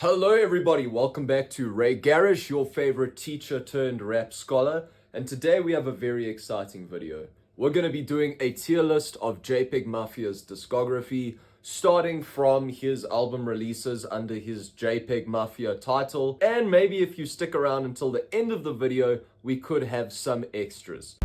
Hello everybody, welcome back to Ray Garish, your favorite teacher turned rap scholar, and today we have a very exciting video. We're going to be doing a tier list of JPEGmafia's discography, starting from his album releases under his JPEGmafia title, and maybe if you stick around until the end of the video, we could have some extras.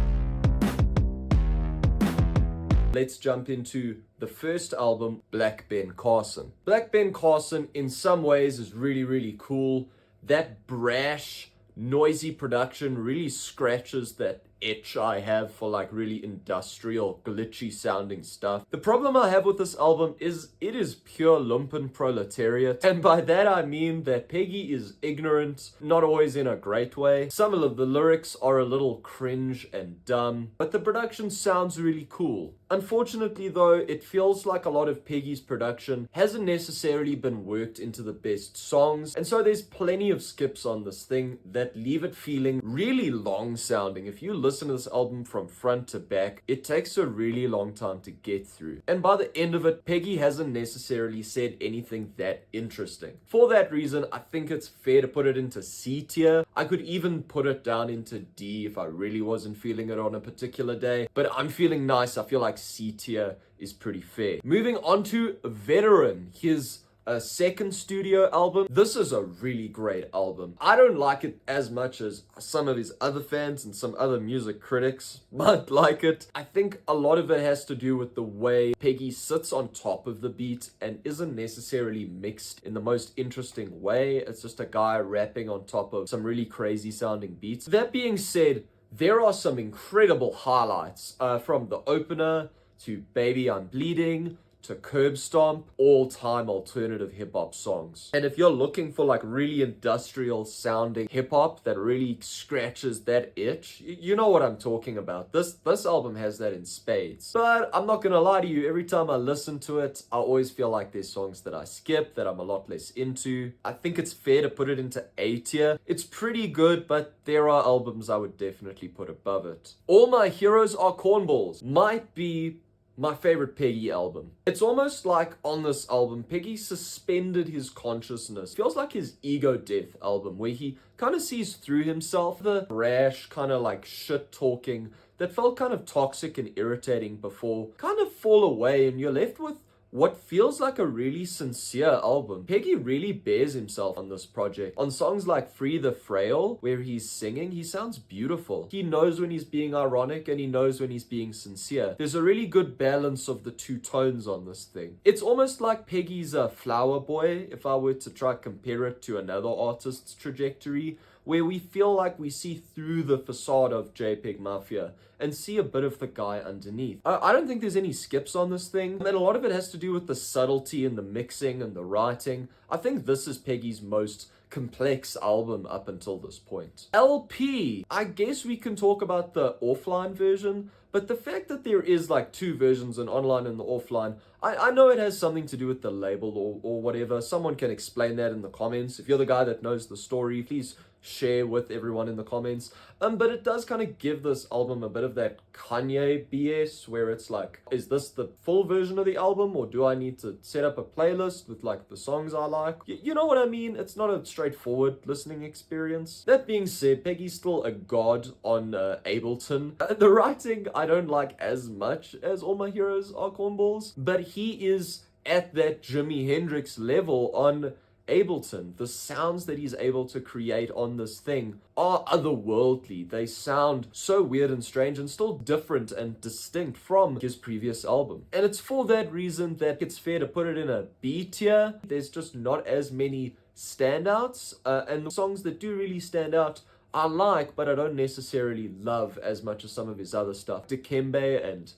Let's jump into the first album, Black Ben Carson. Black Ben Carson, in some ways, is really cool. That brash, noisy production really scratches that itch I have for like really industrial, glitchy sounding stuff. The problem I have with this album is it is pure lumpen proletariat, and by that I mean that Peggy is ignorant, not always in a great way. Some of the lyrics are a little cringe and dumb, but the production sounds really cool. Unfortunately though, it feels like a lot of Peggy's production hasn't necessarily been worked into the best songs, and so there's plenty of skips on this thing that leave it feeling really long sounding. If you listen to this album from front to back, it takes a really long time to get through. And by the end of it, Peggy hasn't necessarily said anything that interesting. For that reason, I think it's fair to put it into C tier. I could even put it down into D if I really wasn't feeling it on a particular day. But I'm feeling nice. I feel like C tier is pretty fair. Moving on to Veteran, his second studio album. This is a really great album. I don't like it as much as some of his other fans and some other music critics might like it. I think a lot of it has to do with the way Peggy sits on top of the beat and isn't necessarily mixed in the most interesting way. It's just a guy rapping on top of some really crazy sounding beats. That being said, there are some incredible highlights from the opener to Baby I'm Bleeding to Curb Stomp, all-time alternative hip-hop songs. And if you're looking for like really industrial sounding hip-hop that really scratches that itch, you know what I'm talking about. This album has that in spades. But I'm not gonna lie to you, every time I listen to it, I always feel like there's songs that I skip, that I'm a lot less into. I think it's fair to put it into A tier. It's pretty good, but there are albums I would definitely put above it. All My Heroes Are Cornballs might be my favorite Peggy album. It's almost like on this album, Peggy suspended his consciousness. Feels like his ego death album, where he kind of sees through himself. The brash, kind of like shit talking that felt kind of toxic and irritating before kind of fall away, and you're left with what feels like a really sincere album. Peggy really bears himself on this project. On songs like Free the Frail, where he's singing, he sounds beautiful. He knows when he's being ironic and he knows when he's being sincere. There's a really good balance of the two tones on this thing. It's almost like Peggy's a Flower Boy, if I were to try compare it to another artist's trajectory, where we feel like we see through the facade of JPEGmafia and see a bit of the guy underneath. I don't think there's any skips on this thing, and a lot of it has to do with the subtlety and the mixing and the writing. I think this is Peggy's most complex album up until this point. LP, I guess we can talk about the offline version, but the fact that there is like two versions, an online and the offline, I know it has something to do with the label or whatever. Someone can explain that in the comments. If you're the guy that knows the story, please share with everyone in the comments. But it does kind of give this album a bit of that Kanye BS, where it's like, is this the full version of the album, or do I need to set up a playlist with like the songs I like? You know what I mean? It's not a straightforward listening experience. That being said, Peggy's still a god on Ableton. The writing I don't like as much as All My Heroes Are Cornballs, but he is at that Jimi Hendrix level on Ableton. The sounds that he's able to create on this thing are otherworldly. They sound so weird and strange and still different and distinct from his previous album. And it's for that reason that it's fair to put it in a B tier. There's just not as many standouts, and the songs that do really stand out I like, but I don't necessarily love as much as some of his other stuff. Dikembe and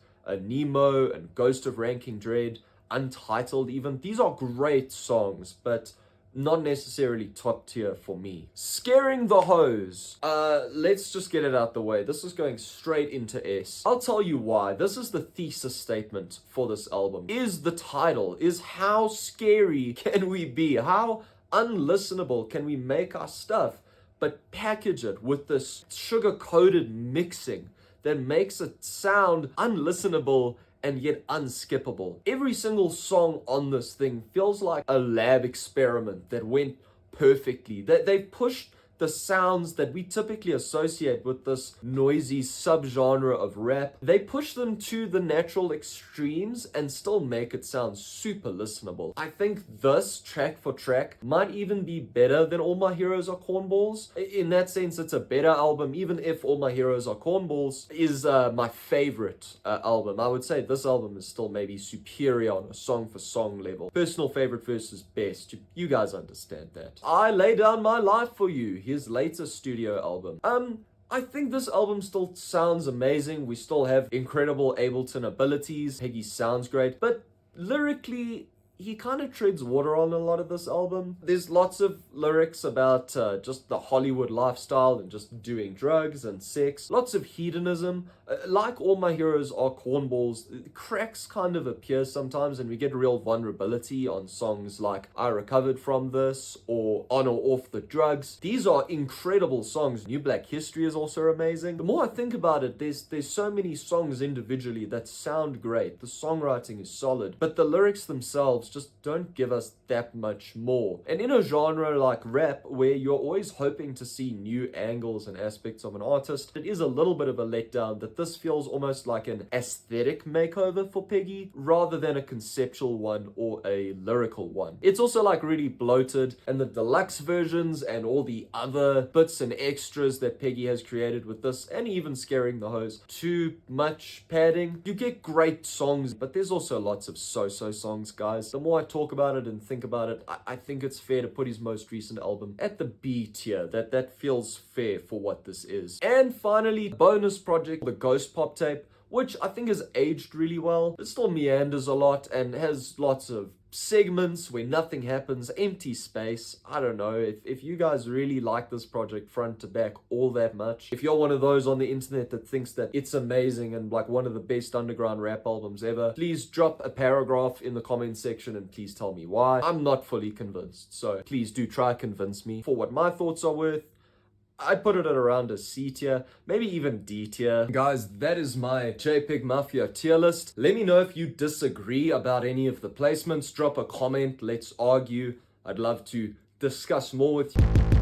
Nemo and Ghost of Ranking Dread, Untitled even. These are great songs, but not necessarily top tier for me. Scaring the Hose. Let's just get it out the way. This is going straight into S. I'll tell you why. This is the thesis statement for this album. Is the title. Is how scary can we be? How unlistenable can we make our stuff? But package it with this sugar-coated mixing that makes it sound unlistenable and yet unskippable. Every single song on this thing feels like a lab experiment that went perfectly. They've pushed the sounds that we typically associate with this noisy subgenre of rap. They push them to the natural extremes and still make it sound super listenable. I think this, track for track, might even be better than All My Heroes Are Cornballs. In that sense, it's a better album, even if All My Heroes Are Cornballs is my favorite album. I would say this album is still maybe superior on a song-for-song level. Personal favorite versus best. You guys understand that. I Lay Down My Life For You, his latest studio album. I think this album still sounds amazing. We still have incredible Ableton abilities. Peggy sounds great, but lyrically, he kind of treads water on a lot of this album. There's lots of lyrics about just the Hollywood lifestyle and just doing drugs and sex. Lots of hedonism. Like All My Heroes Are Cornballs, cracks kind of appear sometimes, and we get real vulnerability on songs like I Recovered From This or On or Off the Drugs. These are incredible songs. New Black History is also amazing. The more I think about it, there's so many songs individually that sound great. The songwriting is solid, but the lyrics themselves just don't give us that much more. And in a genre like rap, where you're always hoping to see new angles and aspects of an artist, it is a little bit of a letdown that this feels almost like an aesthetic makeover for Peggy rather than a conceptual one or a lyrical one. It's also like really bloated, and the deluxe versions and all the other bits and extras that Peggy has created with this, and even Scaring the Hoes, too much padding. You get great songs, but there's also lots of so-so songs, guys. The more I talk about it and think about it, I think it's fair to put his most recent album at the B tier. That feels fair for what this is. And finally, bonus project, the Ghost Pop tape, which I think has aged really well. It still meanders a lot and has lots of segments where nothing happens, empty space. I don't know if you guys really like this project front to back all that much. If you're one of those on the internet that thinks that it's amazing and like one of the best underground rap albums ever, please drop a paragraph in the comment section and please tell me why. I'm not fully convinced, so please do try convince me. For what my thoughts are worth, I'd put it at around a C tier, maybe even D tier. Guys, that is my JPEGmafia tier list. Let me know if you disagree about any of the placements. Drop a comment, let's argue. I'd love to discuss more with you.